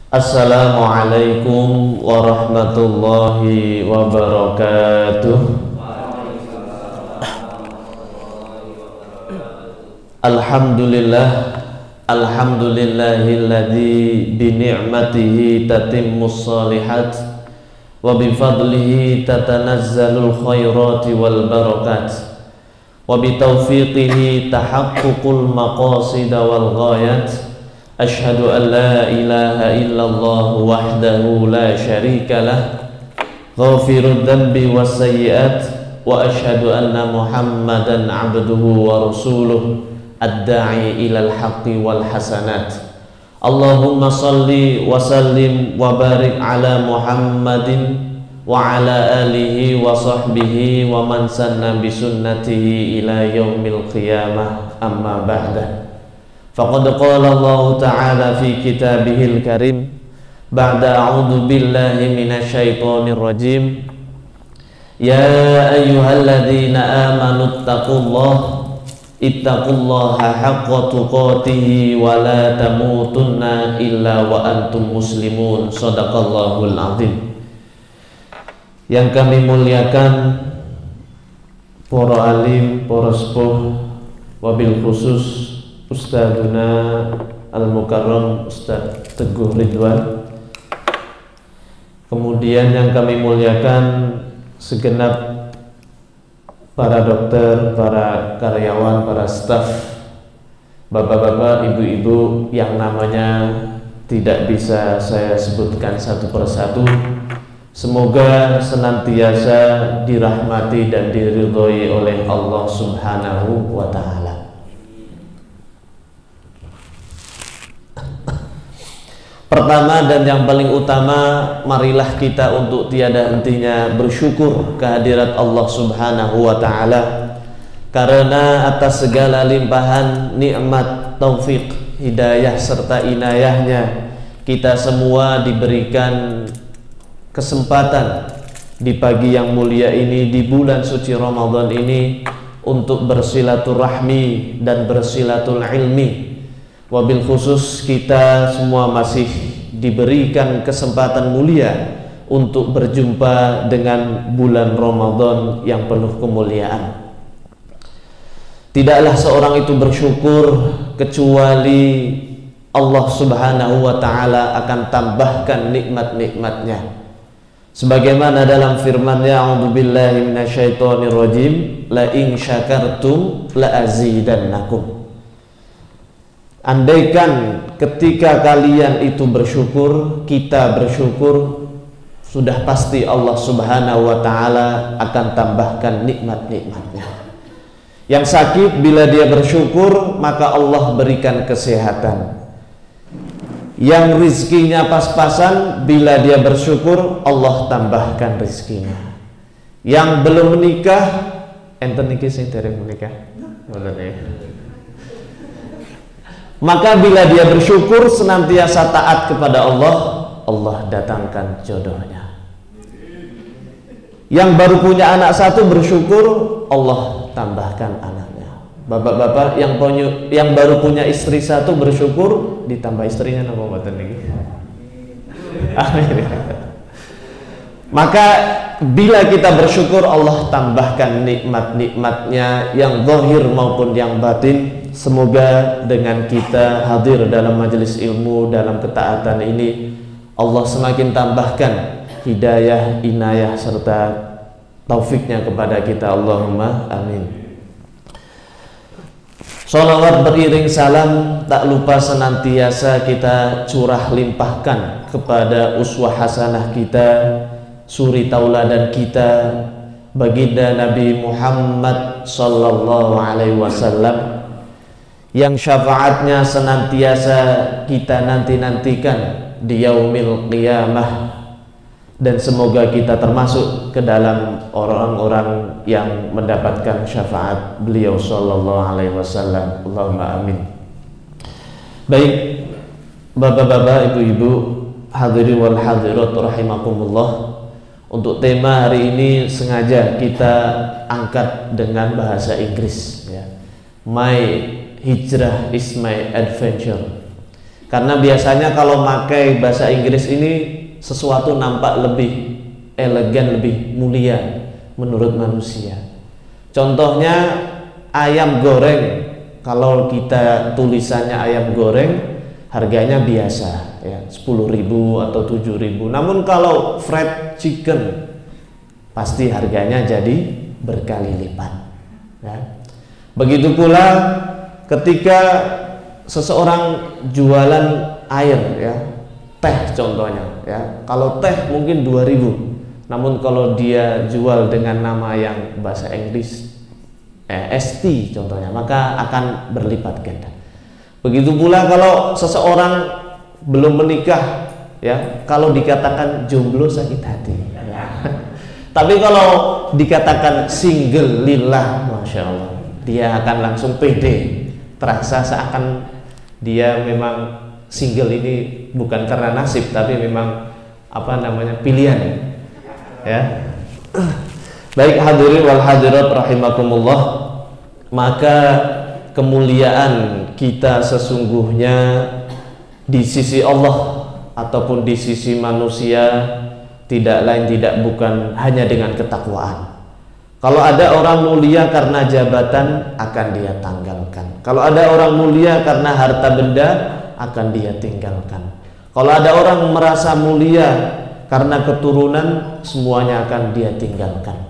Assalamualaikum warahmatullahi wabarakatuh. Alhamdulillah, alhamdulillahilladzi bi ni'matihi tatimmus shalihat wa bi fadlihi tatanazzalul khairati wal barakat wa bi taufiqihi tahaqququl maqasid wal ghayat. Asyhadu an la ilaha illallah wahdahu la syarika lah ghafirud dzambi was sayyi'at wa asyhadu anna Muhammadan abduhu wa rasuluh ad-da'i ilal haqqi wal hasanat. Allahumma salli wa sallim wa barik ala Muhammadin wa ala alihi wa sahbihi wa man sanna bi sunnatihi ila yaumil qiyamah, amma ba'da. Faqad qala Allah Ta'ala fi kitabihil karim ba'da a'udzu billahi minasyaitonir rajim. Ya ayyuhalladzina amanu ittaqullaha haqqa tuqatih wa la tamutunna illa wa antum muslimun. Shadaqallahul azim. Yang kami muliakan para alim, para sepuh, wabil khusus Ustadzuna Al-Mukarram Ustadz Teguh Ridwan. Kemudian yang kami muliakan segenap para dokter, para karyawan, para staf, bapak-bapak, ibu-ibu yang namanya tidak bisa saya sebutkan satu persatu. Semoga senantiasa dirahmati dan diridhoi oleh Allah Subhanahu wa Ta'ala. Pertama dan yang paling utama, marilah kita untuk tiada hentinya bersyukur kehadirat Allah Subhanahu wa Ta'ala, karena atas segala limpahan nikmat, taufik, hidayah serta inayahnya kita semua diberikan kesempatan di pagi yang mulia ini, di bulan suci Ramadan ini, untuk bersilaturahmi dan bersilatul ilmi. Wabil khusus kita semua masih diberikan kesempatan mulia untuk berjumpa dengan bulan Ramadan yang penuh kemuliaan. Tidaklah seorang itu bersyukur kecuali Allah Subhanahu wa Ta'ala akan tambahkan nikmat-nikmatnya. Sebagaimana dalam firman-Nya, a'udzubillahi minasyaitonir rajim, la in syakartum la azidannakum. Andaikan ketika kalian itu bersyukur, kita bersyukur, sudah pasti Allah Subhanahu wa Ta'ala akan tambahkan nikmat-nikmatnya. Yang sakit, bila dia bersyukur, maka Allah berikan kesehatan. Yang rizkinya pas-pasan, bila dia bersyukur, Allah tambahkan rizkinya. Yang belum menikah, enten niki sing dereng menikah, maka bila dia bersyukur, senantiasa taat kepada Allah, Allah datangkan jodohnya. Yang baru punya anak satu bersyukur, Allah tambahkan anaknya. Bapak-bapak yang baru punya istri satu bersyukur, ditambah istrinya nama mboten niki. Amin. Maka bila kita bersyukur, Allah tambahkan nikmat-nikmatnya yang zahir maupun yang batin. Semoga dengan kita hadir dalam majelis ilmu, dalam ketaatan ini, Allah semakin tambahkan hidayah, inayah serta taufiknya kepada kita. Allahumma amin. Sholawat beriring salam tak lupa senantiasa kita curah limpahkan kepada uswah hasanah kita, suri tauladan kita, baginda Nabi Muhammad sallallahu alaihi wasallam, yang syafaatnya senantiasa kita nanti-nantikan di yaumil qiyamah, dan semoga kita termasuk ke dalam orang-orang yang mendapatkan syafaat beliau sallallahu alaihi wasallam. Allahumma amin. Baik, bapak-bapak, ibu-ibu, hadirin wal hadirat rahimakumullah, untuk tema hari ini sengaja kita angkat dengan bahasa Inggris, ya. My Hijrah is my adventure. Karena biasanya kalau pakai bahasa Inggris ini sesuatu nampak lebih elegan, lebih mulia menurut manusia. Contohnya ayam goreng, kalau kita tulisannya ayam goreng harganya biasa ya 10.000 atau 7.000. Namun kalau fried chicken pasti harganya jadi berkali lipat ya. Begitu pula ketika seseorang jualan air ya, teh contohnya ya. Kalau teh mungkin 2.000, namun kalau dia jual dengan nama yang bahasa Inggris ST contohnya, maka akan berlipat ganda. Begitu pula kalau seseorang belum menikah ya, kalau dikatakan jomblo sakit hati ya. Tapi kalau dikatakan single lillah, masya Allah, dia akan langsung pede, terasa seakan dia memang single ini bukan karena nasib, tapi memang pilihan ya. Baik hadirin wal hadirat rahimakumullah, maka kemuliaan kita sesungguhnya di sisi Allah ataupun di sisi manusia tidak lain tidak bukan hanya dengan ketakwaan. Kalau ada orang mulia karena jabatan akan dia tanggalkan. Kalau ada orang mulia karena harta benda akan dia tinggalkan. Kalau ada orang merasa mulia karena keturunan, semuanya akan dia tinggalkan.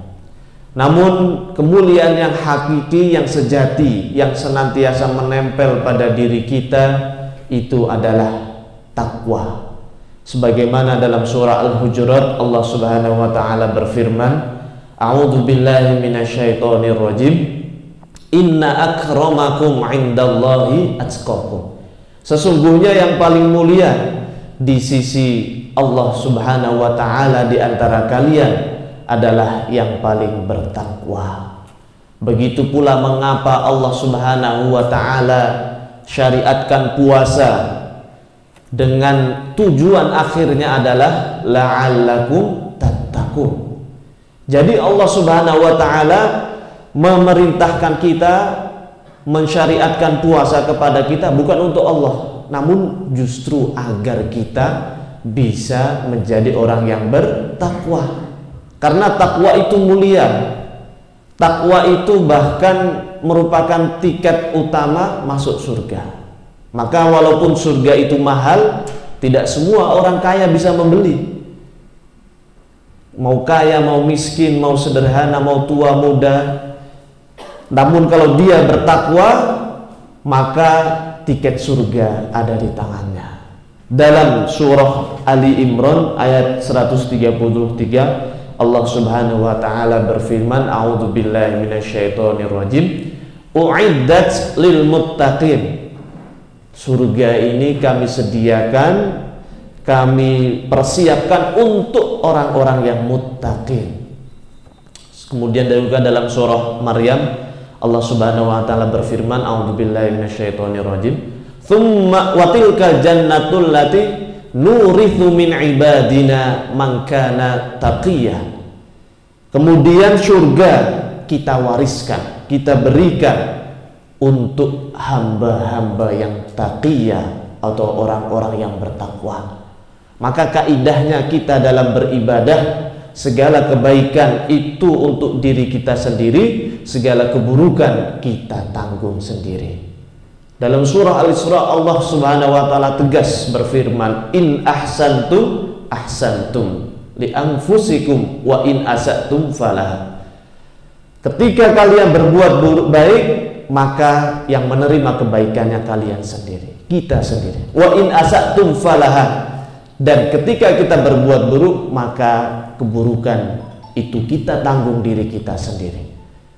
Namun kemuliaan yang hakiki, yang sejati, yang senantiasa menempel pada diri kita itu adalah takwa. Sebagaimana dalam surah Al-Hujurat Allah Subhanahu wa taala berfirman, A'udzu billahi minasyaitonir rajim. Inna akramakum 'indallahi atqakum. Sesungguhnya yang paling mulia di sisi Allah Subhanahu wa taala di antara kalian adalah yang paling bertakwa. Begitu pula mengapa Allah Subhanahu wa taala syariatkan puasa dengan tujuan akhirnya adalah la'allakum tattaqun. Jadi Allah Subhanahu wa taala memerintahkan kita, mensyariatkan puasa kepada kita bukan untuk Allah, namun justru agar kita bisa menjadi orang yang bertakwa. Karena takwa itu mulia. Takwa itu bahkan merupakan tiket utama masuk surga. Maka walaupun surga itu mahal, tidak semua orang kaya bisa membeli. Mau kaya, mau miskin, mau sederhana, mau tua, muda. Namun kalau dia bertakwa, maka tiket surga ada di tangannya. Dalam surah Ali Imran ayat 133 Allah Subhanahu wa taala berfirman, A'udzu billahi minasyaitonir rajim. U'iddat lil muttaqin. Surga ini kami sediakan, kami persiapkan untuk orang-orang yang muttaqin. Kemudian juga dalam surah Maryam Allah Subhanahu wa taala berfirman, A'udzu billahi minasyaitonir rajim. Tsumma wa tilka jannatul lati nurithu min ibadina man kana taqiyah. Kemudian surga kita wariskan, kita berikan untuk hamba-hamba yang taqiyah atau orang-orang yang bertakwa. Maka kaidahnya kita dalam beribadah, segala kebaikan itu untuk diri kita sendiri, segala keburukan kita tanggung sendiri. Dalam surah Al-Isra Allah Subhanahu wa taala tegas berfirman, in ahsantum ahsantum li anfusikum wa in asatum falah. Ketika kalian berbuat baik, maka yang menerima kebaikannya kalian sendiri, kita sendiri. Wa in asatum falah. Dan ketika kita berbuat buruk, maka keburukan itu kita tanggung diri kita sendiri.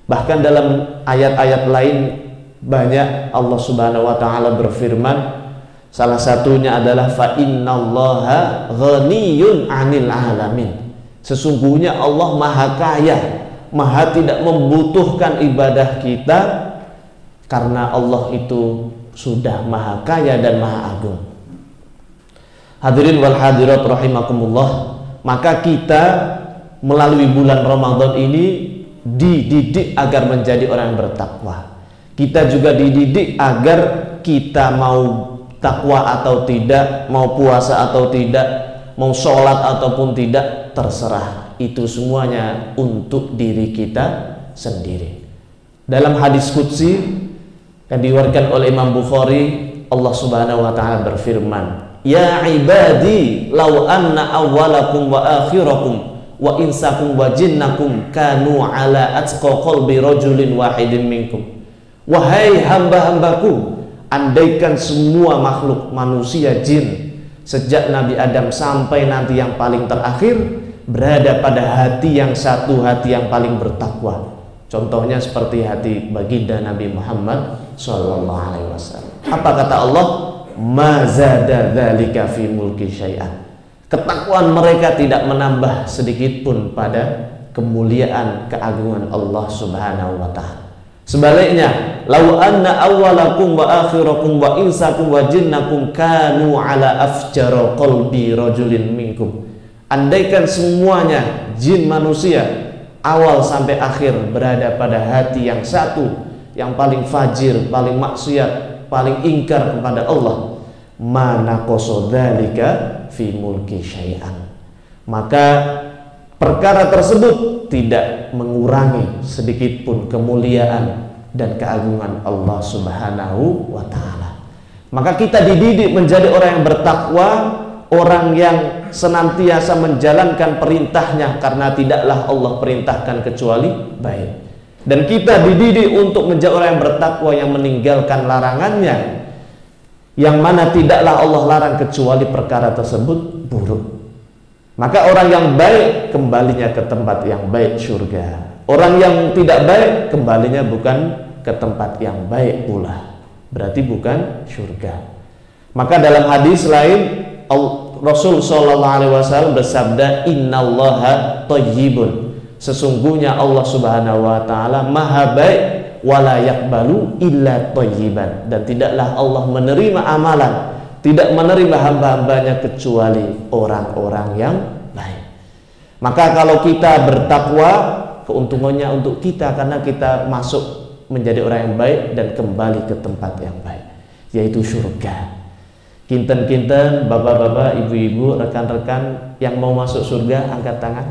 Bahkan dalam ayat-ayat lain banyak Allah Subhanahu wa taala berfirman, salah satunya adalah fa innallaha ghaniyun 'anil 'alamin. Sesungguhnya Allah Maha Kaya, Maha tidak membutuhkan ibadah kita karena Allah itu sudah Maha Kaya dan Maha Agung. Hadirin wal hadirat rahimakumullah, maka kita melalui bulan Ramadan ini dididik agar menjadi orang yang bertakwa. Kita juga dididik agar kita mau takwa atau tidak, mau puasa atau tidak, mau sholat ataupun tidak, terserah. Itu semuanya untuk diri kita sendiri. Dalam hadis qudsi yang diriwayatkan oleh Imam Bukhari, Allah Subhanahu wa taala berfirman, "Ya ibadi, law anna awwalakum wa akhirakum wa insakum wa jinnakum kanu ala atqa qalbi rajulin wahidin minkum." Wahai hamba-hambaku, andaikan semua makhluk manusia, jin, sejak Nabi Adam sampai nanti yang paling terakhir berada pada hati yang satu, hati yang paling bertakwa. Contohnya seperti hati baginda Nabi Muhammad SAW. Apa kata Allah? Ma zada dzalika fi mulki syai'an. Ketakwaan mereka tidak menambah sedikit pun pada kemuliaan keagungan Allah Subhanahu wa taala. Sebaliknya, lau anna awwalakum wa akhirakum wa insakum wa jinnakum kanu ala afjara qalbi rajulin minkum. Andaikan semuanya jin manusia awal sampai akhir berada pada hati yang satu, yang paling fajir, paling maksiat, paling ingkar kepada Allah, mana qasadzalika fi mulki syai'an, maka perkara tersebut tidak mengurangi sedikit pun kemuliaan dan keagungan Allah Subhanahu wa taala. Maka kita dididik menjadi orang yang bertakwa, orang yang senantiasa menjalankan perintahnya, karena tidaklah Allah perintahkan kecuali baik. Dan kita dididik untuk menjadi orang yang bertakwa, yang meninggalkan larangannya, yang mana tidaklah Allah larang kecuali perkara tersebut buruk. Maka orang yang baik kembalinya ke tempat yang baik, surga. Orang yang tidak baik kembalinya bukan ke tempat yang baik pula, berarti bukan surga. Maka dalam hadis lain Rasul sallallahu alaihi wasallam bersabda, "Innallaha thayyibun." Sesungguhnya Allah Subhanahu wa taala Maha baik, wala yaqbalu illa thayyiban, dan tidaklah Allah menerima amalan, tidak menerima hamba-hambanya kecuali orang-orang yang baik. Maka kalau kita bertakwa, keuntungannya untuk kita, karena kita masuk menjadi orang yang baik dan kembali ke tempat yang baik, yaitu surga. Kinten-kinten, bapak-bapak, ibu-ibu, rekan-rekan yang mau masuk surga, angkat tangan.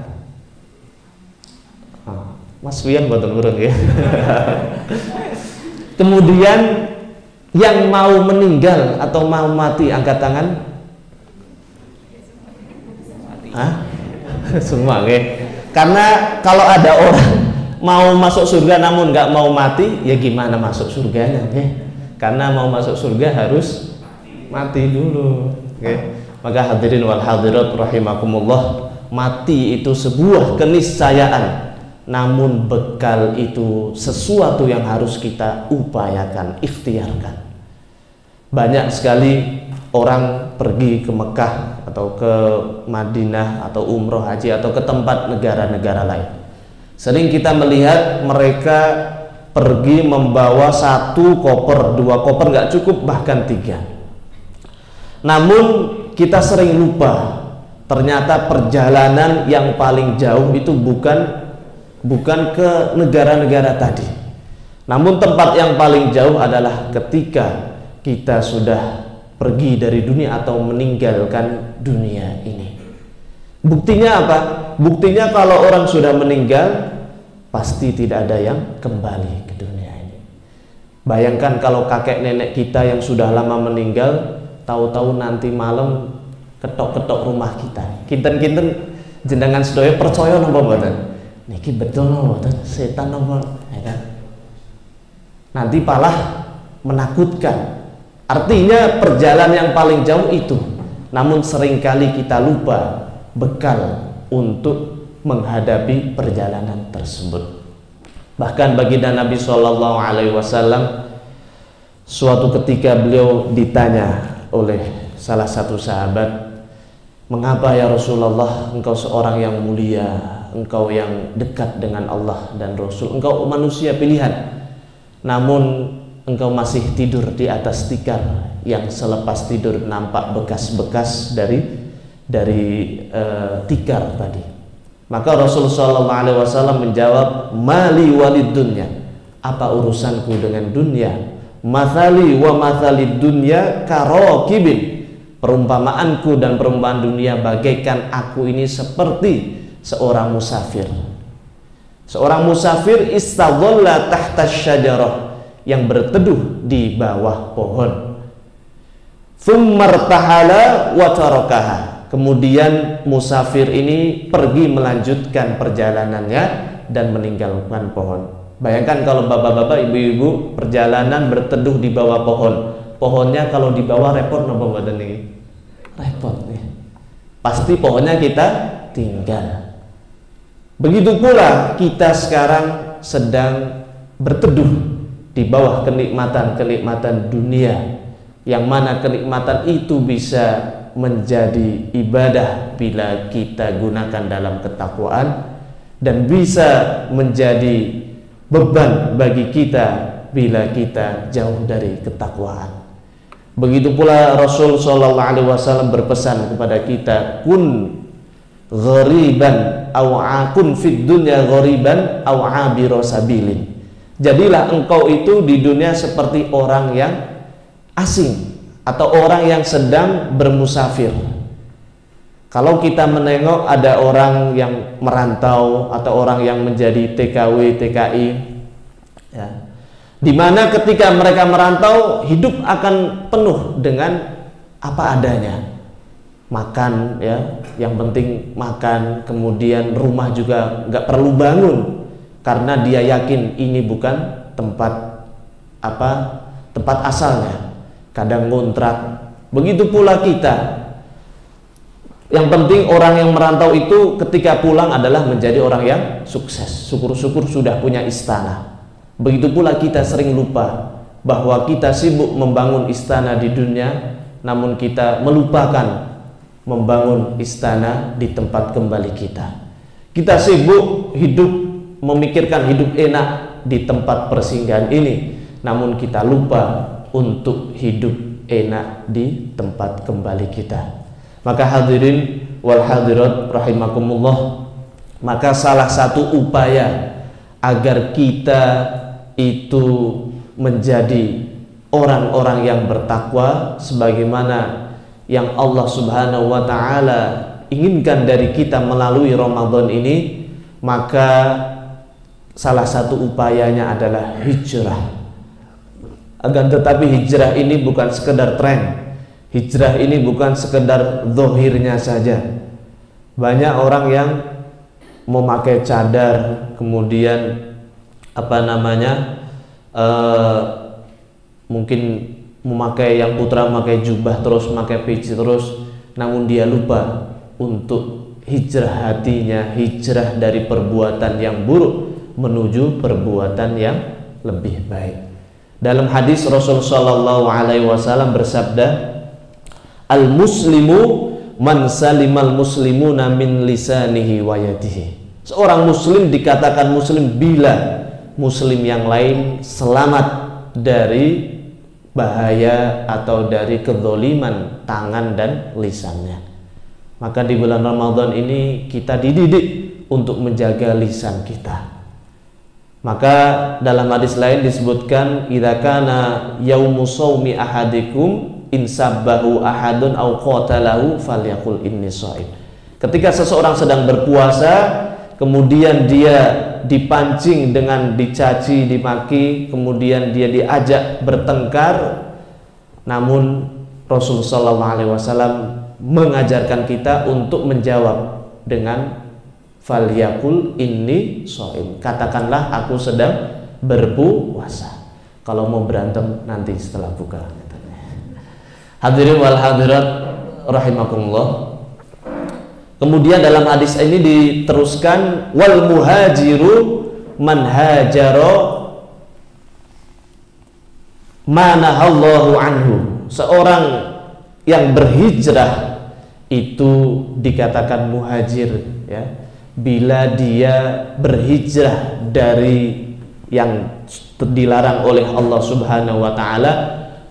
Mas Wian boten urung ya. Kemudian yang mau meninggal atau mau mati, angkat tangan. Semua ya. Karena kalau ada orang mau masuk surga namun nggak mau mati, ya gimana masuk surganya ya? Karena mau masuk surga harus mati dulu. Maka hadirin wal hadirat rahimakumullah, mati itu sebuah keniscayaan, namun bekal itu sesuatu yang harus kita upayakan, ikhtiarkan. Banyak sekali orang pergi ke Mekah atau ke Madinah atau umroh haji atau ke tempat negara-negara lain. Sering kita melihat mereka pergi membawa 1 koper, 2 koper, nggak cukup, bahkan 3. Namun kita sering lupa, ternyata perjalanan yang paling jauh itu bukan ke negara-negara tadi, namun tempat yang paling jauh adalah ketika kita sudah pergi dari dunia atau meninggalkan dunia ini. Buktinya apa? Buktinya kalau orang sudah meninggal pasti tidak ada yang kembali ke dunia ini. Bayangkan kalau kakek nenek kita yang sudah lama meninggal, tahu-tahu nanti malam ketok-ketok rumah kita. Kinten-kinten jenengan sedaya percaya napa mboten? Niki betul napa mboten? Setan napa? Ya kan? Nanti malah menakutkan. Artinya perjalanan yang paling jauh itu. Namun seringkali kita lupa bekal untuk menghadapi perjalanan tersebut. Bahkan baginda Nabi SAW, suatu ketika beliau ditanya oleh salah satu sahabat, "Mengapa ya Rasulullah, engkau seorang yang mulia, engkau yang dekat dengan Allah dan Rasul, engkau manusia pilihan, namun engkau masih tidur di atas tikar yang selepas tidur nampak bekas-bekas dari tikar tadi?" Maka Rasulullah SAW menjawab, "Mali walid dunya." Apa urusanku dengan dunia? mathali wa mathalid dunya karokibin, perumpamaanku dan perumpamaan dunia bagaikan aku ini seperti seorang musafir. Seorang musafir istadhalla tahta syajarah, yang berteduh di bawah pohon. Tsummartahala wa tarakaha, kemudian musafir ini pergi melanjutkan perjalanannya dan meninggalkan pohon. Bayangkan kalau bapak-bapak, ibu-ibu perjalanan berteduh di bawah pohon. Pohonnya kalau di bawah repot nopo mboten niki? Repot nih. Pasti pohonnya kita tinggal. Begitu pula kita sekarang sedang berteduh di bawah kenikmatan-kenikmatan dunia, yang mana kenikmatan itu bisa menjadi ibadah bila kita gunakan dalam ketakwaan, dan bisa menjadi beban bagi kita bila kita jauh dari ketakwaan. Begitu pula Rasul sallallahu alaihi wasallam berpesan kepada kita, kun ghariban aw akun fid dunya ghariban aw abira sabilin. Jadilah engkau itu di dunia seperti orang yang asing atau orang yang sedang bermusafir. Kalau kita menengok ada orang yang merantau atau orang yang menjadi TKW, TKI, ya, di mana ketika mereka merantau hidup akan penuh dengan apa adanya, makan, ya, yang penting makan, kemudian rumah juga nggak perlu bangun karena dia yakin ini bukan tempat tempat asalnya, kadang ngontrak. Begitu pula kita. Yang penting orang yang merantau itu ketika pulang adalah menjadi orang yang sukses. Syukur-syukur sudah punya istana. Begitu pula kita sering lupa bahwa kita sibuk membangun istana di dunia, namun kita melupakan membangun istana di tempat kembali kita. Kita sibuk hidup, memikirkan hidup enak di tempat persinggahan ini, namun kita lupa untuk hidup enak di tempat kembali kita. Maka hadirin wal hadirat rahimakumullah, maka salah satu upaya agar kita itu menjadi orang-orang yang bertakwa sebagaimana yang Allah Subhanahu wa taala inginkan dari kita melalui Ramadan ini, maka salah satu upayanya adalah hijrah. Akan tetapi hijrah ini bukan sekedar tren. Hijrah ini bukan sekedar zahirnya saja. Banyak orang yang memakai cadar, kemudian mungkin memakai, yang putra memakai jubah terus, memakai peci terus, namun dia lupa untuk hijrah hatinya, hijrah dari perbuatan yang buruk menuju perbuatan yang lebih baik. Dalam hadis Rasul sallallahu alaihi wasallam bersabda, al-muslimu man salimal muslimuna min lisanihi wa yadihi. Seorang muslim dikatakan muslim bila muslim yang lain selamat dari bahaya atau dari kezaliman tangan dan lisannya. Maka di bulan Ramadan ini kita dididik untuk menjaga lisan kita. Maka dalam hadis lain disebutkan, idza kana yaumu shaumi ahadikum in sabbahu ahadun aw qatalahu falyaqul inni shaim. Ketika seseorang sedang berpuasa, kemudian dia dipancing dengan dicaci, dimaki, kemudian dia diajak bertengkar, namun Rasulullah SAW mengajarkan kita untuk menjawab dengan falyaqul inni shaim. Katakanlah aku sedang berpuasa. Kalau mau berantem nanti setelah buka. Hadirin wal hadirat rahimakumullah. Kemudian dalam hadis ini diteruskan, wal muhajiru man hajara manahallahu anhu. Seorang yang berhijrah itu dikatakan muhajir, ya, bila dia berhijrah dari yang dilarang oleh Allah Subhanahu wa taala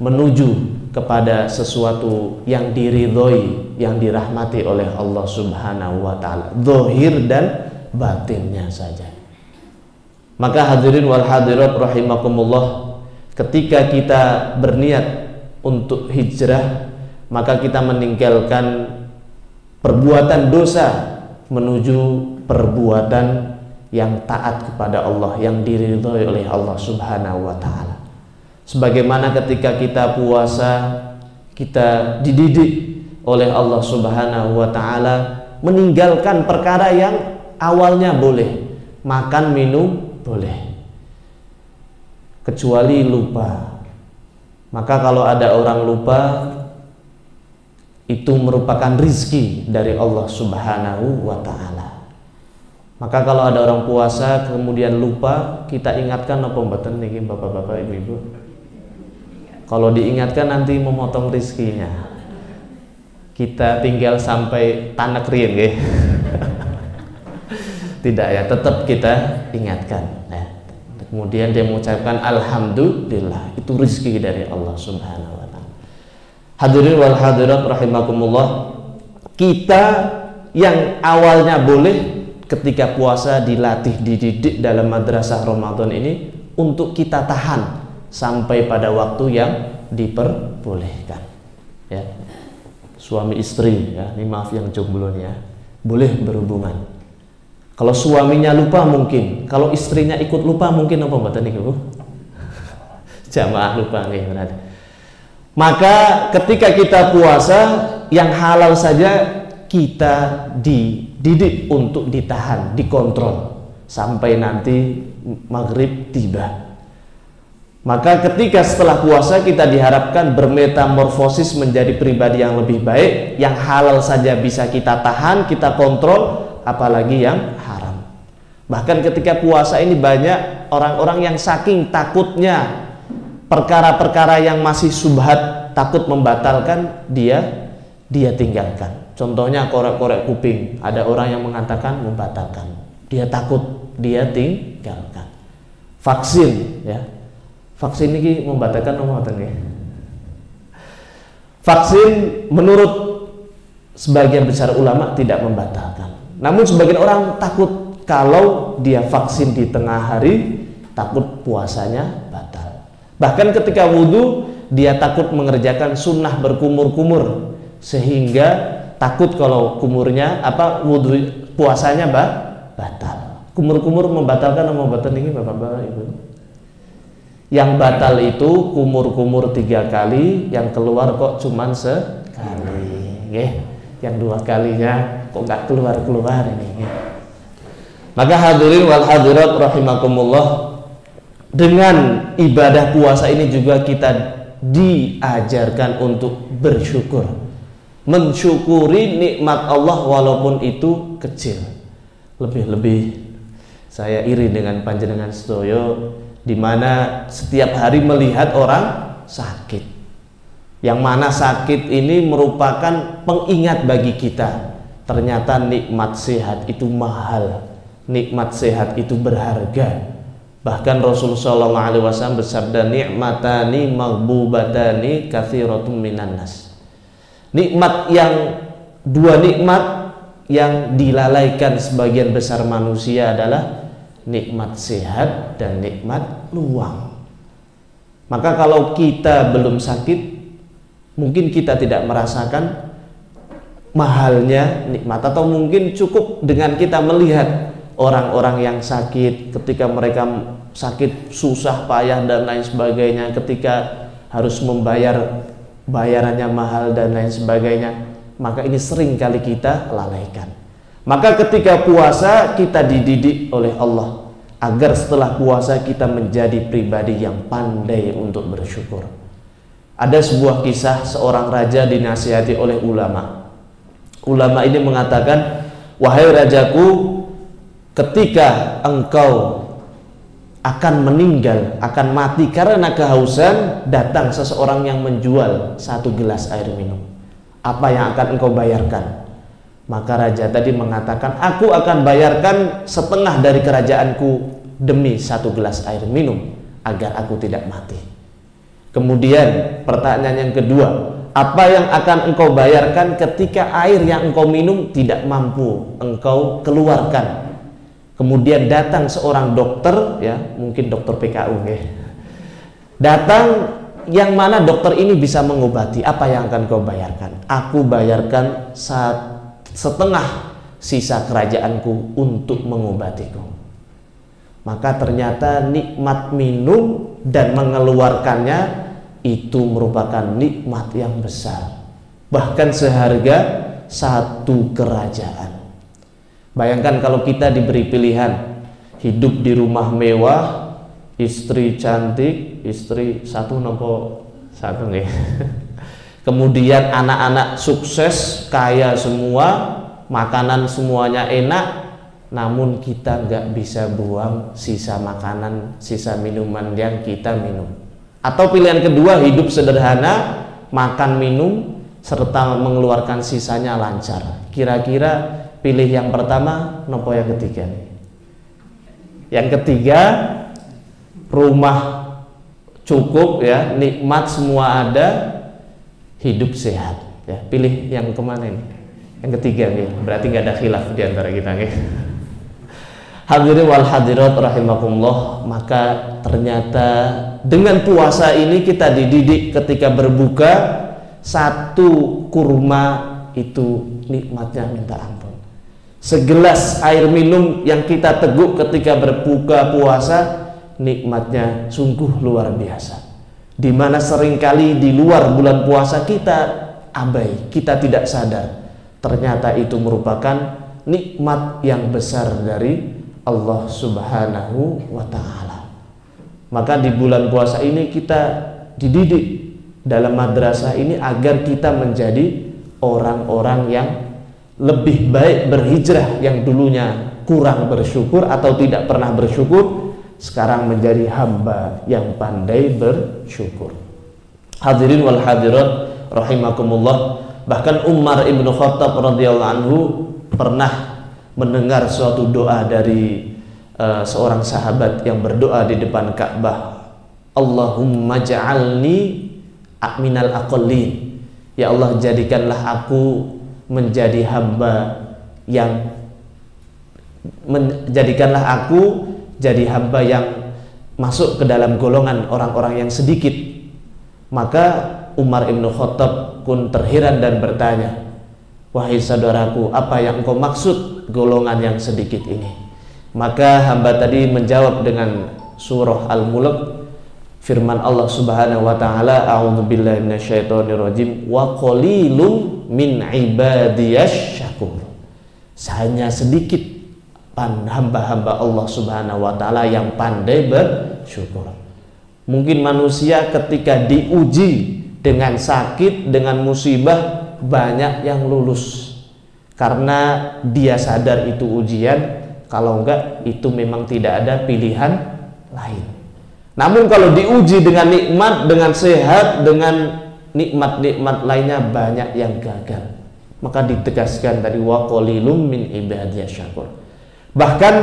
menuju kepada sesuatu yang diridhoi, yang dirahmati oleh Allah Subhanahu wa taala, zahir dan batinnya saja. Maka hadirin wal hadirat rahimakumullah, ketika kita berniat untuk hijrah, maka kita meninggalkan perbuatan dosa menuju perbuatan yang taat kepada Allah, yang diridhoi oleh Allah Subhanahu wa taala. Sebagaimana ketika kita puasa, kita dididik oleh Allah Subhanahu wa taala meninggalkan perkara yang awalnya boleh, makan minum boleh, kecuali lupa. Maka kalau ada orang lupa, itu merupakan rizki dari Allah Subhanahu wa ta'ala. Maka kalau ada orang puasa kemudian lupa, kita ingatkan apa mboten niki bapak-bapak ibu-ibu? Kalau diingatkan nanti memotong rizkinya. Kita tinggal sampai tanak rien nggih. Tidak ya, tetap kita ingatkan. Nah, kemudian dia mengucapkan alhamdulillah, itu rizki dari Allah Subhanahu wa ta'ala. Hadirin wal hadirat rahimakumullah, kita yang awalnya boleh ketika puasa dilatih, dididik dalam madrasah Ramadan ini untuk kita tahan sampai pada waktu yang diperbolehkan. Ya, suami istri ya, ini maaf yang jomblo ya, boleh berhubungan. Kalau suaminya lupa mungkin, kalau istrinya ikut lupa mungkin apa mboten niku? Jamaah lupa nggih berarti. Maka ketika kita puasa yang halal saja kita dididik untuk ditahan, dikontrol sampai nanti maghrib tiba. Maka ketika setelah puasa kita diharapkan bermetamorfosis menjadi pribadi yang lebih baik. Yang halal saja bisa kita tahan, kita kontrol, apalagi yang haram. Bahkan ketika puasa ini banyak orang-orang yang saking takutnya perkara-perkara yang masih subhat, takut membatalkan, dia tinggalkan. Contohnya korek-korek kuping, ada orang yang mengatakan membatalkan, dia takut, dia tinggalkan. Vaksin ya, vaksin ini membatalkan nomor ya. Vaksin menurut sebagian besar ulama tidak membatalkan. Namun sebagian orang takut kalau dia vaksin di tengah hari, takut puasanya batal. Bahkan ketika wudhu dia takut mengerjakan sunnah berkumur-kumur, sehingga takut kalau kumurnya wudhu puasanya batal. Kumur-kumur membatalkan atau membatalkan ini bapak-bapak ibu? Yang batal itu kumur-kumur 3 kali, yang keluar kok cuman sekali. Yang 2 kalinya kok nggak keluar ini. Maka hadirin wal hadirat rahimakumullah, dengan ibadah puasa ini juga kita diajarkan untuk bersyukur, mensyukuri nikmat Allah walaupun itu kecil. Lebih-lebih saya iri dengan panjenengan sedoyo, di mana setiap hari melihat orang sakit. Yang mana sakit ini merupakan pengingat bagi kita, ternyata nikmat sehat itu mahal, nikmat sehat itu berharga. Bahkan Rasulullah SAW bersabda, nikmatani maghbubatani katsiratun minan nas. Nikmat yang 2 nikmat yang dilalaikan sebagian besar manusia adalah nikmat sehat dan nikmat luang. Maka kalau kita belum sakit, mungkin kita tidak merasakan mahalnya nikmat, atau mungkin cukup dengan kita melihat orang-orang yang sakit, ketika mereka sakit susah payah dan lain sebagainya, ketika harus membayar bayarannya mahal dan lain sebagainya, maka ini sering kali kita lalaikan. Maka ketika puasa kita dididik oleh Allah agar setelah puasa kita menjadi pribadi yang pandai untuk bersyukur. Ada sebuah kisah seorang raja dinasihati oleh ulama. Ulama ini mengatakan, wahai rajaku, ketika engkau akan meninggal, akan mati karena kehausan, datang seseorang yang menjual 1 gelas air minum. Apa yang akan engkau bayarkan? Maka raja tadi mengatakan, aku akan bayarkan setengah dari kerajaanku demi 1 gelas air minum agar aku tidak mati. Kemudian pertanyaan yang kedua, apa yang akan engkau bayarkan ketika air yang engkau minum tidak mampu engkau keluarkan? Kemudian datang seorang dokter, ya mungkin dokter PKU ya. Datang, yang mana dokter ini bisa mengobati, apa yang akan kau bayarkan? Aku bayarkan setengah sisa kerajaanku untuk mengobatiku. Maka ternyata nikmat minum dan mengeluarkannya itu merupakan nikmat yang besar, bahkan seharga satu kerajaan. Bayangkan kalau kita diberi pilihan hidup di rumah mewah, istri cantik, istri satu nopo satu nih. Kemudian anak-anak sukses, kaya semua, makanan semuanya enak, namun kita nggak bisa buang sisa makanan, sisa minuman yang kita minum. Atau pilihan kedua, hidup sederhana, makan minum serta mengeluarkan sisanya lancar. Kira-kira pilih yang pertama nopo yang ketiga nih? Yang ketiga, rumah cukup ya, nikmat semua ada, hidup sehat ya. Pilih yang kemana ini? Yang ketiga nih. Berarti nggak ada khilaf di antara kita nih. Hadirin wal hadirat rahimakumullah. Maka ternyata dengan puasa ini kita dididik ketika berbuka, satu kurma itu nikmatnya minta ampun. Segelas air minum yang kita teguk ketika berbuka puasa, nikmatnya sungguh luar biasa. Dimana seringkali di luar bulan puasa kita abai, kita tidak sadar, ternyata itu merupakan nikmat yang besar dari Allah Subhanahu wa ta'ala. Maka di bulan puasa ini kita dididik dalam madrasah ini agar kita menjadi orang-orang yang lebih baik berhijrah, yang dulunya kurang bersyukur atau tidak pernah bersyukur, sekarang menjadi hamba yang pandai bersyukur. Hadirin wal hadirat rahimakumullah. Bahkan Umar ibnu Khattab radhiyallahu anhu pernah mendengar suatu doa dari seorang sahabat yang berdoa di depan Ka'bah. Allahumma ja'alni minal aqallin. Ya Allah, jadikanlah aku menjadi hamba yang jadikanlah aku jadi hamba yang masuk ke dalam golongan orang-orang yang sedikit. Maka Umar ibnu Khattab pun terheran dan bertanya, wahai saudaraku, apa yang engkau maksud golongan yang sedikit ini? Maka hamba tadi menjawab dengan surah Al-Mulk, firman Allah Subhanahu wa ta'ala, a'udzubillahi minasyaitonirrajim, wa qalilum min ibadiyasy syakur. Hanya sedikit hamba-hamba Allah Subhanahu wa ta'ala yang pandai bersyukur. Mungkin manusia ketika diuji dengan sakit, dengan musibah, banyak yang lulus karena dia sadar itu ujian, kalau enggak itu memang tidak ada pilihan lain. Namun kalau diuji dengan nikmat, dengan sehat, dengan nikmat-nikmat lainnya, banyak yang gagal. Maka ditegaskan tadi, wa qalilum min ibadiyasy syakur. Bahkan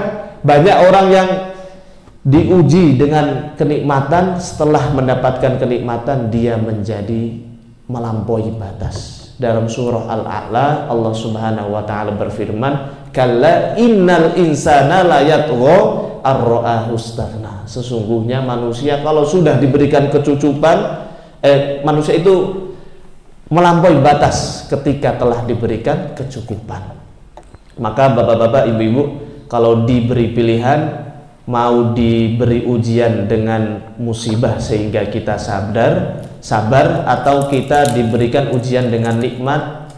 banyak orang yang diuji dengan kenikmatan, setelah mendapatkan kenikmatan dia menjadi melampaui batas. Dalam surah Al-A'la Allah Subhanahu wa ta'ala berfirman, kalla innal insana la yatgha ar-ra'ahu istaghna. Sesungguhnya manusia kalau sudah diberikan kecucupan, manusia itu melampaui batas ketika telah diberikan kecukupan. Maka bapak-bapak, ibu-ibu, kalau diberi pilihan, mau diberi ujian dengan musibah sehingga kita sabar, atau kita diberikan ujian dengan nikmat,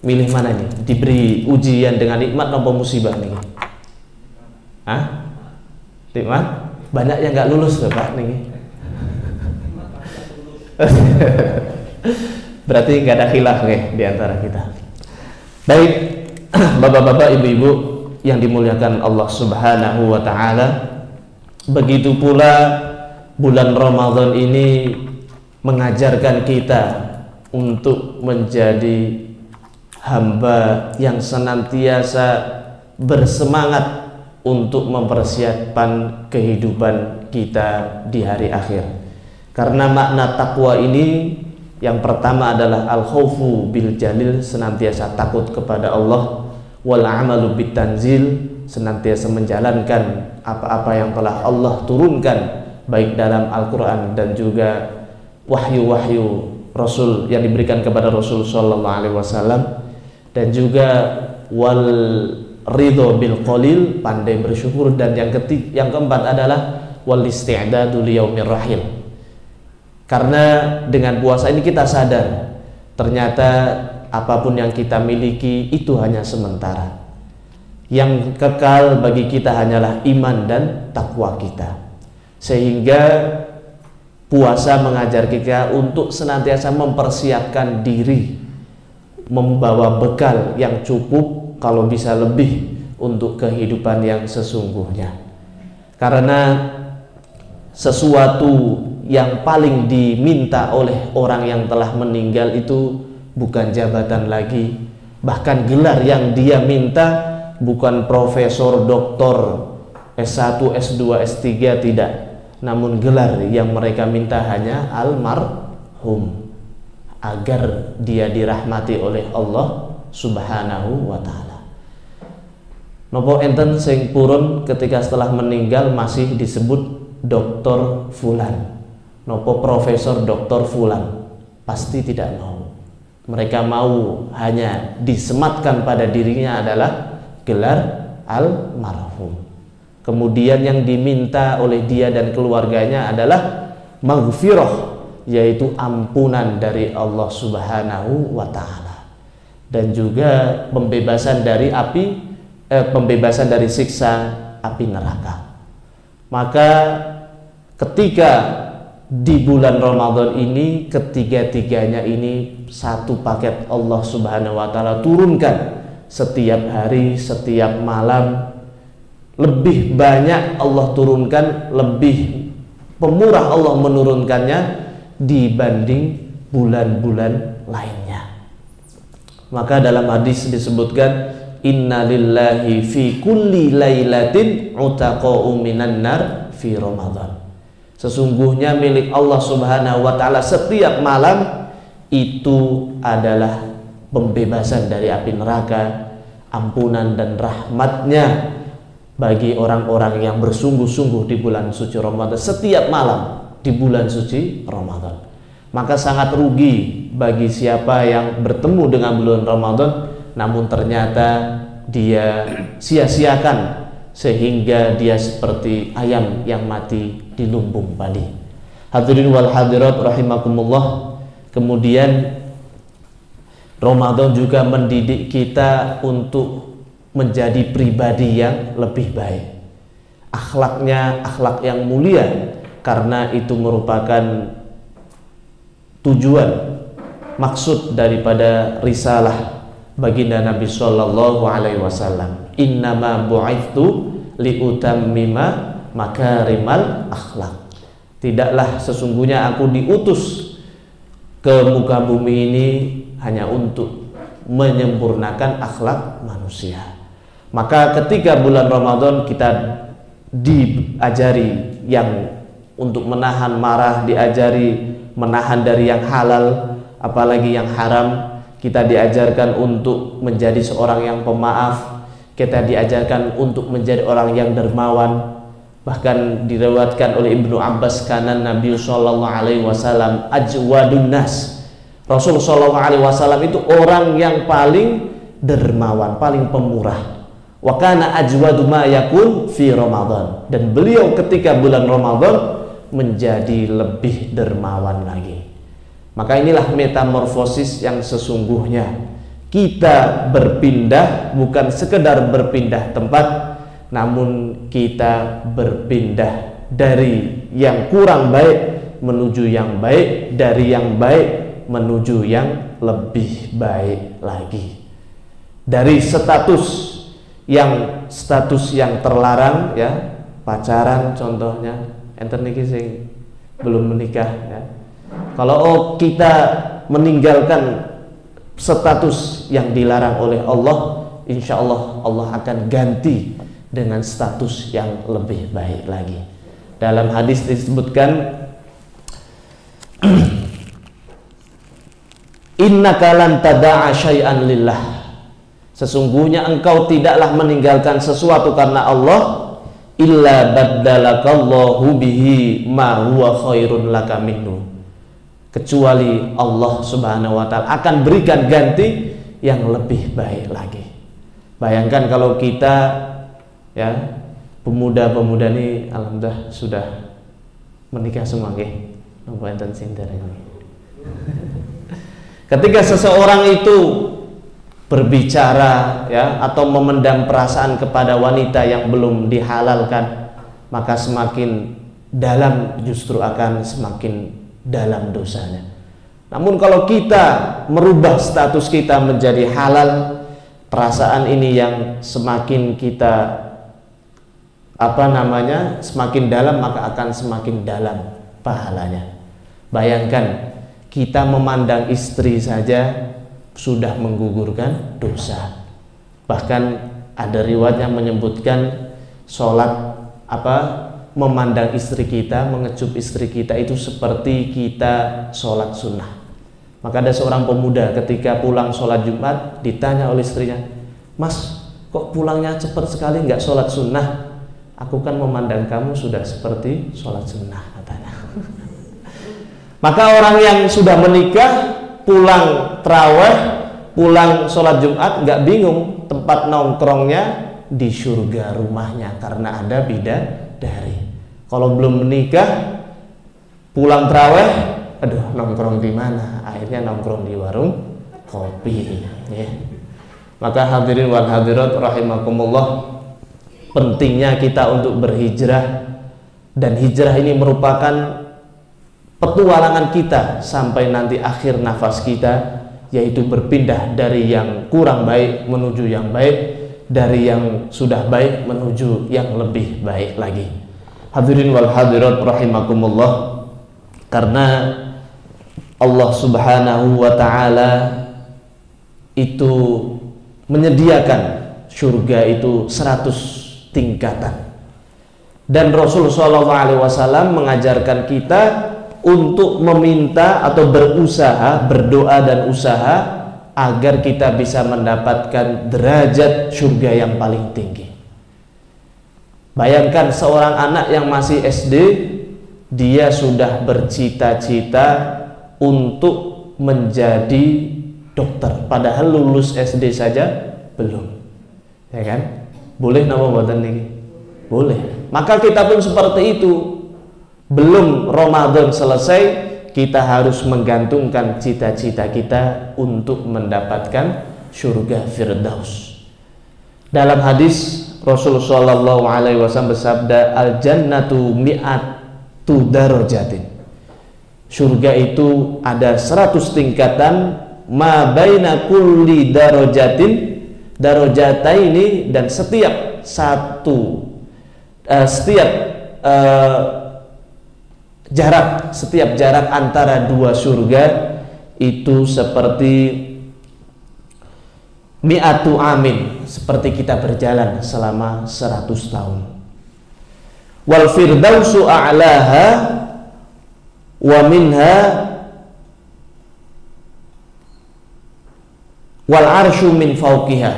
milih mana nih? Diberi ujian dengan nikmat atau musibah nih? Hah? Nikmat? Banyak yang nggak lulus loh Pak nih. Berarti nggak ada khilaf nih di antara kita. Baik, bapak-bapak, ibu-ibu yang dimuliakan Allah Subhanahu wa ta'ala, begitu pula bulan Ramadan ini mengajarkan kita untuk menjadi hamba yang senantiasa bersemangat untuk mempersiapkan kehidupan kita di hari akhir. Karena makna takwa ini yang pertama adalah al-khaufu bil jalil, senantiasa takut kepada Allah, wal amalu bit tanzil, senantiasa menjalankan apa-apa yang telah Allah turunkan baik dalam Al-Quran dan juga wahyu-wahyu Rasul yang diberikan kepada Rasul Sallallahu Alaihi Wasallam, dan juga wal ridho bil qalil, pandai bersyukur, dan yang keempat adalah wal isti'dadu liyaumir rahil. Karena dengan puasa ini kita sadar ternyata apapun yang kita miliki itu hanya sementara. Yang kekal bagi kita hanyalah iman dan takwa kita. Sehingga puasa mengajar kita untuk senantiasa mempersiapkan diri, membawa bekal yang cukup, kalau bisa lebih, untuk kehidupan yang sesungguhnya. Karena sesuatu yang paling diminta oleh orang yang telah meninggal itu bukan jabatan lagi, bahkan gelar yang dia minta bukan profesor, doktor, S1, S2, S3, tidak, namun gelar yang mereka minta hanya almarhum, agar dia dirahmati oleh Allah Subhanahu wa ta'ala. Nopo enten sing purun ketika setelah meninggal masih disebut doktor fulan, nopo profesor doktor fulan, pasti tidak mau. Mereka mau hanya disematkan pada dirinya adalah gelar almarhum. Kemudian yang diminta oleh dia dan keluarganya adalah maghfirah, yaitu ampunan dari Allah Subhanahu wa ta'ala, dan juga pembebasan dari pembebasan dari siksa api neraka. Maka ketika di bulan Ramadan ini, ketiga-tiganya ini satu paket Allah Subhanahu wa ta'ala turunkan setiap hari, setiap malam. Lebih banyak Allah turunkan, lebih pemurah Allah menurunkannya dibanding bulan-bulan lainnya. Maka dalam hadis disebutkan, inna lillahi fi kulli lailatin utaqa'u minan nar fi Ramadan. Sesungguhnya milik Allah Subhanahu wa ta'ala setiap malam itu adalah pembebasan dari api neraka, ampunan dan rahmatnya bagi orang-orang yang bersungguh-sungguh di bulan suci Ramadan, setiap malam di bulan suci Ramadan. Maka sangat rugi bagi siapa yang bertemu dengan bulan Ramadan namun ternyata dia sia-siakan, sehingga dia seperti ayam yang mati di lumbung padi. Hadirin wal hadirat rahimakumullah. Kemudian Ramadan juga mendidik kita untuk menjadi pribadi yang lebih baik, akhlaknya akhlak yang mulia, karena itu merupakan tujuan maksud daripada risalah baginda Nabi Sallallahu Alaihi Wasallam. Innama bu'ithtu liutammima makarimal akhlak. Tidaklah sesungguhnya aku diutus ke muka bumi ini hanya untuk menyempurnakan akhlak manusia. Maka ketika bulan Ramadan kita diajari yang untuk menahan marah, diajari menahan dari yang halal, apalagi yang haram. Kita diajarkan untuk menjadi seorang yang pemaaf, kita diajarkan untuk menjadi orang yang dermawan. Bahkan diriwayatkan oleh Ibnu Abbas, kana Nabi sallallahu alaihi wasallam ajwadun nas. Rasul sallallahu alaihi wasallam itu orang yang paling dermawan, paling pemurah. Wa kana ajwadu ma yakun fi Ramadan, dan beliau ketika bulan Ramadan menjadi lebih dermawan lagi. Maka inilah metamorfosis yang sesungguhnya. Kita berpindah, bukan sekedar berpindah tempat, namun kita berpindah dari yang kurang baik menuju yang baik, dari yang baik menuju yang lebih baik lagi. Dari status yang terlarang, ya, pacaran contohnya, enten niki sing belum menikah, ya. Kalau kita meninggalkan status yang dilarang oleh Allah, insya Allah Allah akan ganti dengan status yang lebih baik lagi. Dalam hadis disebutkan, innaka lan tada'a syai'an lillah. Sesungguhnya engkau tidaklah meninggalkan sesuatu karena Allah illa baddalakallahu bihi ma huwa khairun laka minhu, kecuali Allah Subhanahu wa taala akan berikan ganti yang lebih baik lagi. Bayangkan kalau kita ya pemuda-pemuda ini alhamdulillah sudah menikah semua nggih. Napa enten sing dereng. Ketika seseorang itu berbicara ya atau memendam perasaan kepada wanita yang belum dihalalkan, maka semakin dalam justru akan semakin dalam dosanya. Namun kalau kita merubah status kita menjadi halal, perasaan ini yang semakin kita semakin dalam, maka akan semakin dalam pahalanya. Bayangkan kita memandang istri saja sudah menggugurkan dosa. Bahkan ada riwayat yang menyebutkan sholat memandang istri kita, mengecup istri kita itu seperti kita sholat sunnah. Maka ada seorang pemuda ketika pulang sholat Jumat ditanya oleh istrinya, "Mas, kok pulangnya cepat sekali, nggak sholat sunnah?" "Aku kan memandang kamu sudah seperti sholat sunnah," katanya. Maka orang yang sudah menikah pulang terawih, pulang sholat Jumat nggak bingung tempat nongkrongnya di surga rumahnya karena ada bidadari. Kalau belum menikah pulang terawih, aduh nongkrong di mana? Akhirnya nongkrong di warung kopi. Ya. Maka hadirin wal hadirat rahimakumullah, pentingnya kita untuk berhijrah, dan hijrah ini merupakan petualangan kita sampai nanti akhir nafas kita, yaitu berpindah dari yang kurang baik menuju yang baik, dari yang sudah baik menuju yang lebih baik lagi. Hadirin wal hadirat rahimakumullah, karena Allah Subhanahu wa taala itu menyediakan surga itu 100 tingkatan, dan Rasul sallallahu alaihi wasallam mengajarkan kita untuk meminta atau berusaha, berdoa dan usaha agar kita bisa mendapatkan derajat surga yang paling tinggi. Bayangkan seorang anak yang masih SD, dia sudah bercita-cita untuk menjadi dokter, padahal lulus SD saja belum. Ya kan? Boleh nama buatan ini? Boleh. Maka kita pun seperti itu. Belum Ramadan selesai, kita harus menggantungkan cita-cita kita untuk mendapatkan surga Firdaus. Dalam hadis Rasulullah sallallahu alaihi wasallam bersabda, "Al-jannatu mi'atu darajatin." Surga itu ada 100 tingkatan, ma baina kulli darajatin darajataini, dan setiap jarak antara dua surga itu seperti mi'atu amin, seperti kita berjalan selama 100 tahun. Wal firdausu a'laha wa minha wal arsyu min fauqiha,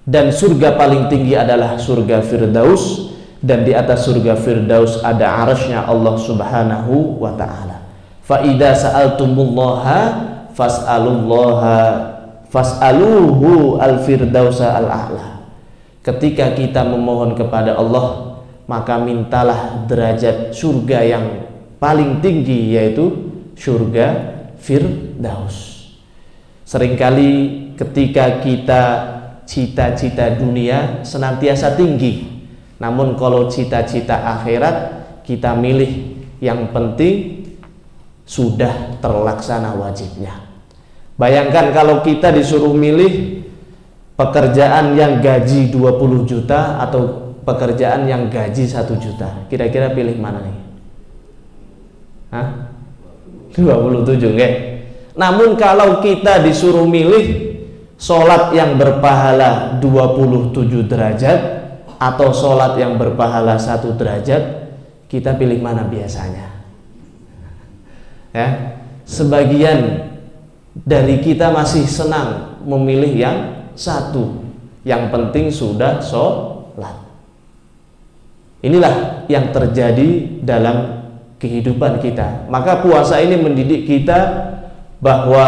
dan surga paling tinggi adalah surga Firdaus, dan di atas surga Firdaus ada arasy-Nya Allah Subhanahu wa taala. Fa idza sa'altumullaha fas'aluhu al-firdausa al-a'la. Ketika kita memohon kepada Allah, maka mintalah derajat surga yang paling tinggi, yaitu surga Firdaus. Seringkali ketika kita cita-cita dunia senantiasa tinggi, namun kalau cita-cita akhirat kita milih yang penting sudah terlaksana wajibnya. Bayangkan kalau kita disuruh milih pekerjaan yang gaji 20 juta atau pekerjaan yang gaji 1 juta, kira-kira pilih mana nih? 27 nggih. Namun kalau kita disuruh milih sholat yang berpahala 27 derajat atau sholat yang berpahala 1 derajat, kita pilih mana biasanya? Ya, sebagian dari kita masih senang memilih yang satu, yang penting sudah sholat. Inilah yang terjadi dalam kehidupan kita. Maka puasa ini mendidik kita bahwa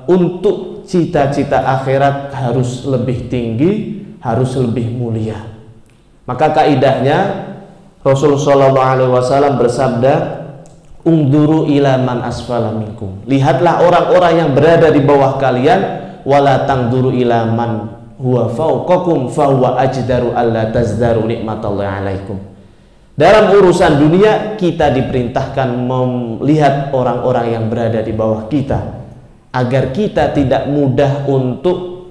untuk cita-cita akhirat harus lebih tinggi, harus lebih mulia. Maka kaidahnya Rasulullah SAW bersabda, "Ungduru ila man asfala minkum." Lihatlah orang-orang yang berada di bawah kalian, wala tangduru ila man huwa fauqakum fa huwa ajdaru alla tazdaru nikmatallahi alaikum. Dalam urusan dunia kita diperintahkan melihat orang-orang yang berada di bawah kita agar kita tidak mudah untuk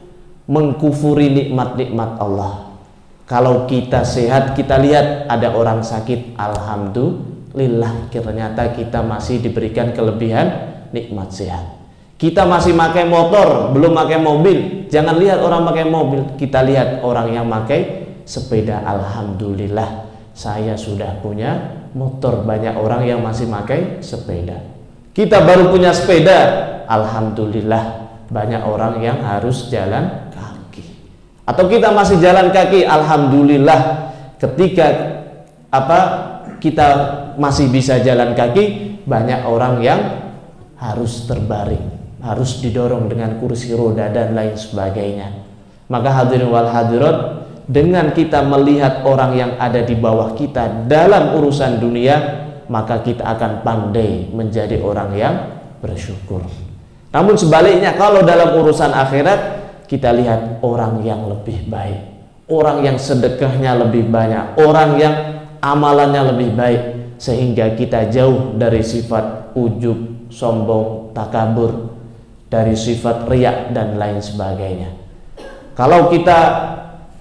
mengkufuri nikmat-nikmat Allah. Kalau kita sehat, kita lihat ada orang sakit, alhamdulillah, ternyata kita masih diberikan kelebihan nikmat sehat. Kita masih pakai motor, belum pakai mobil, jangan lihat orang pakai mobil, kita lihat orang yang pakai sepeda, alhamdulillah saya sudah punya motor. Banyak orang yang masih pakai sepeda. Kita baru punya sepeda, alhamdulillah banyak orang yang harus jalan kaki. Atau kita masih jalan kaki, alhamdulillah ketika kita masih bisa jalan kaki, banyak orang yang harus terbaring, harus didorong dengan kursi roda dan lain sebagainya. Maka hadirin wal hadirat, dengan kita melihat orang yang ada di bawah kita dalam urusan dunia, maka kita akan pandai menjadi orang yang bersyukur. Namun sebaliknya, kalau dalam urusan akhirat, kita lihat orang yang lebih baik, orang yang sedekahnya lebih banyak, orang yang amalannya lebih baik, sehingga kita jauh dari sifat ujub, sombong, takabur, dari sifat riya dan lain sebagainya. Kalau kita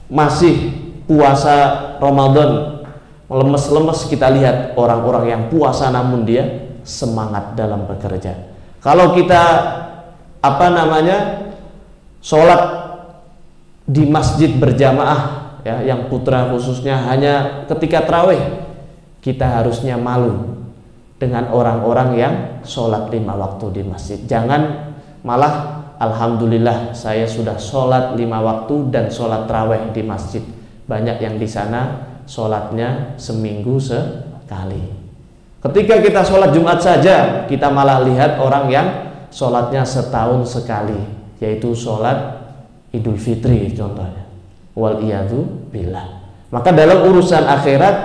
masih puasa Ramadan lemes-lemes, kita lihat orang-orang yang puasa namun dia semangat dalam bekerja. Kalau kita sholat di masjid berjamaah, ya, yang putra khususnya hanya ketika tarawih, kita harusnya malu dengan orang-orang yang sholat 5 waktu di masjid. Jangan malah alhamdulillah saya sudah sholat 5 waktu dan sholat tarawih di masjid. Banyak yang di sana sholatnya seminggu sekali. Ketika kita sholat Jumat saja, kita malah lihat orang yang sholatnya setahun sekali, yaitu sholat Idul Fitri contohnya. Wal iyadu billah. Maka dalam urusan akhirat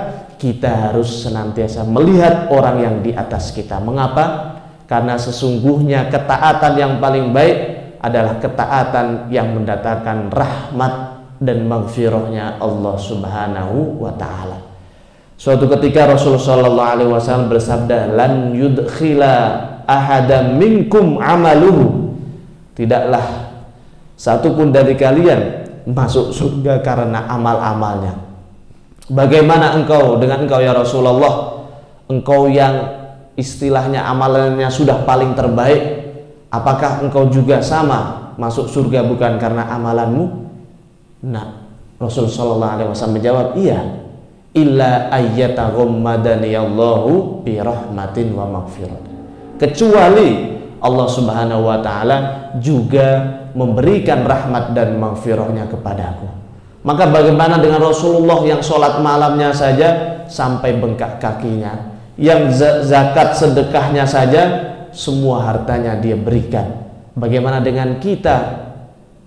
kita harus senantiasa melihat orang yang di atas kita. Mengapa? Karena sesungguhnya ketaatan yang paling baik adalah ketaatan yang mendatangkan rahmat dan maghfirahnya Allah Subhanahu wa ta'ala. Suatu ketika Rasulullah SAW bersabda, "Lan yudkhila ahadam minkum amaluhu." Tidaklah satu pun dari kalian masuk surga karena amal-amalnya. Bagaimana engkau dengan engkau ya Rasulullah? Engkau yang istilahnya amalannya sudah paling terbaik, apakah engkau juga sama masuk surga bukan karena amalanmu? Nah, Rasulullah SAW menjawab, iya, illa ayyataghammadani Allahu bi rahmatin wa maghfirah. Kecuali Allah Subhanahu wa ta'ala juga memberikan rahmat dan maghfirahnya kepadaku. Maka bagaimana dengan Rasulullah yang sholat malamnya saja sampai bengkak kakinya, yang zakat sedekahnya saja semua hartanya dia berikan. Bagaimana dengan kita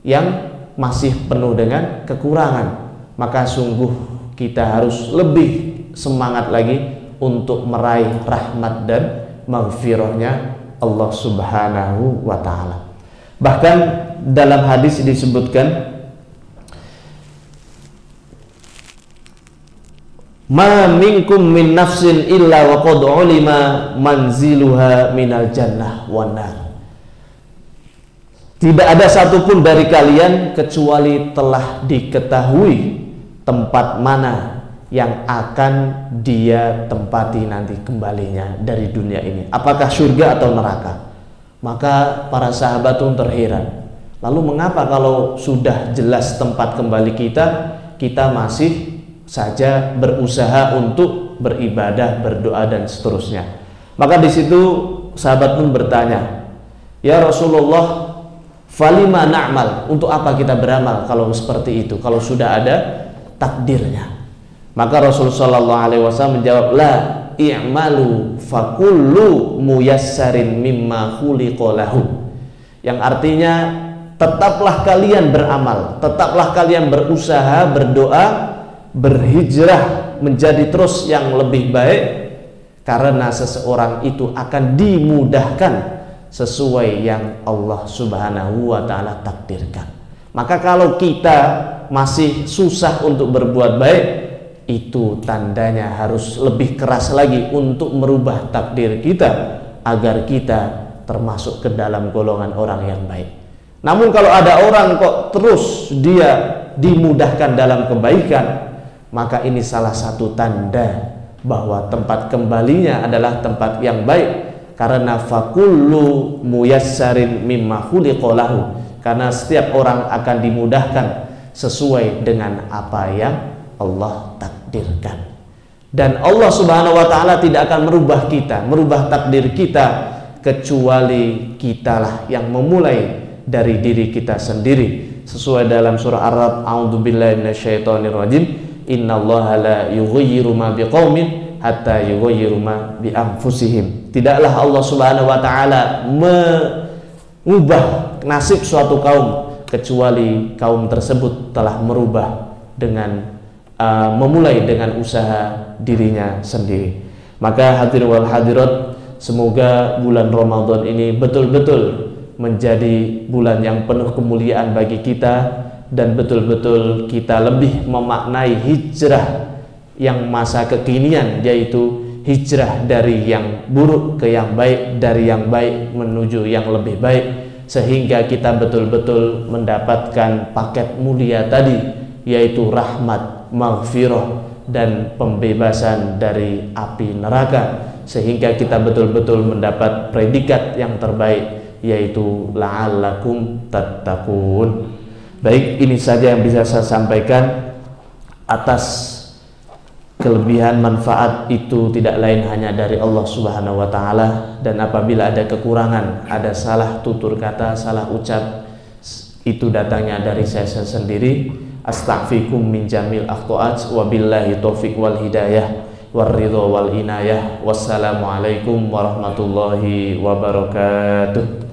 yang masih penuh dengan kekurangan? Maka sungguh kita harus lebih semangat lagi untuk meraih rahmat dan maghfirahnya Allah Subhanahu wa ta'ala. Bahkan dalam hadis disebutkan, ma minkum min nafsin illa wa qad ulima manziluha minal jannah wan nar. Tidak ada satupun dari kalian kecuali telah diketahui tempat mana yang akan dia tempati nanti kembalinya dari dunia ini, apakah surga atau neraka. Maka para sahabat pun terheran, lalu mengapa kalau sudah jelas tempat kembali kita masih saja berusaha untuk beribadah, berdoa dan seterusnya? Maka di situ sahabat pun bertanya, ya Rasulullah, falima na'mal, untuk apa kita beramal kalau seperti itu, kalau sudah ada takdirnya? Maka Rasul sallallahu alaihi wasallam menjawab, la i'malu fakullu muyassarin mimma khuliqa lahu. Yang artinya, tetaplah kalian beramal, tetaplah kalian berusaha, berdoa, berhijrah menjadi terus yang lebih baik, karena seseorang itu akan dimudahkan sesuai yang Allah Subhanahu wa ta'ala takdirkan. Maka kalau kita masih susah untuk berbuat baik, itu tandanya harus lebih keras lagi untuk merubah takdir kita agar kita termasuk ke dalam golongan orang yang baik. Namun kalau ada orang kok terus dia dimudahkan dalam kebaikan, maka ini salah satu tanda bahwa tempat kembalinya adalah tempat yang baik, karena fakullu muyassarin mimma khuliqa lahu, karena setiap orang akan dimudahkan sesuai dengan apa yang Allah takdirkan. Dan Allah Subhanahu wa ta'ala tidak akan merubah kita, merubah takdir kita, kecuali kitalah yang memulai dari diri kita sendiri. Sesuai dalam surah Ar-Ra'd, a'udzubillahi minasyaitonirrajim, innallaha la yughayyiru ma biqaumin hatta yughayyiru ma bi anfusihim. Tidaklah Allah Subhanahu wa ta'ala mengubah nasib suatu kaum kecuali kaum tersebut telah merubah dengan memulai dengan usaha dirinya sendiri. Maka hadirin wal hadirat, semoga bulan Ramadan ini betul-betul menjadi bulan yang penuh kemuliaan bagi kita, dan betul-betul kita lebih memaknai hijrah yang masa kekinian, yaitu hijrah dari yang buruk ke yang baik, dari yang baik menuju yang lebih baik, sehingga kita betul-betul mendapatkan paket mulia tadi, yaitu rahmat, maghfirah, dan pembebasan dari api neraka, sehingga kita betul-betul mendapat predikat yang terbaik, yaitu la'allakum tattaqun. Baik, ini saja yang bisa saya sampaikan. Atas kelebihan manfaat itu tidak lain hanya dari Allah Subhanahu wa ta'ala, dan apabila ada kekurangan, ada salah tutur kata, salah ucap, itu datangnya dari saya sendiri. Astaghfirukum min jamil akhtaat, wabillahi taufiq wal hidayah warridha wal inayah. Wassalamualaikum warahmatullahi wabarakatuh.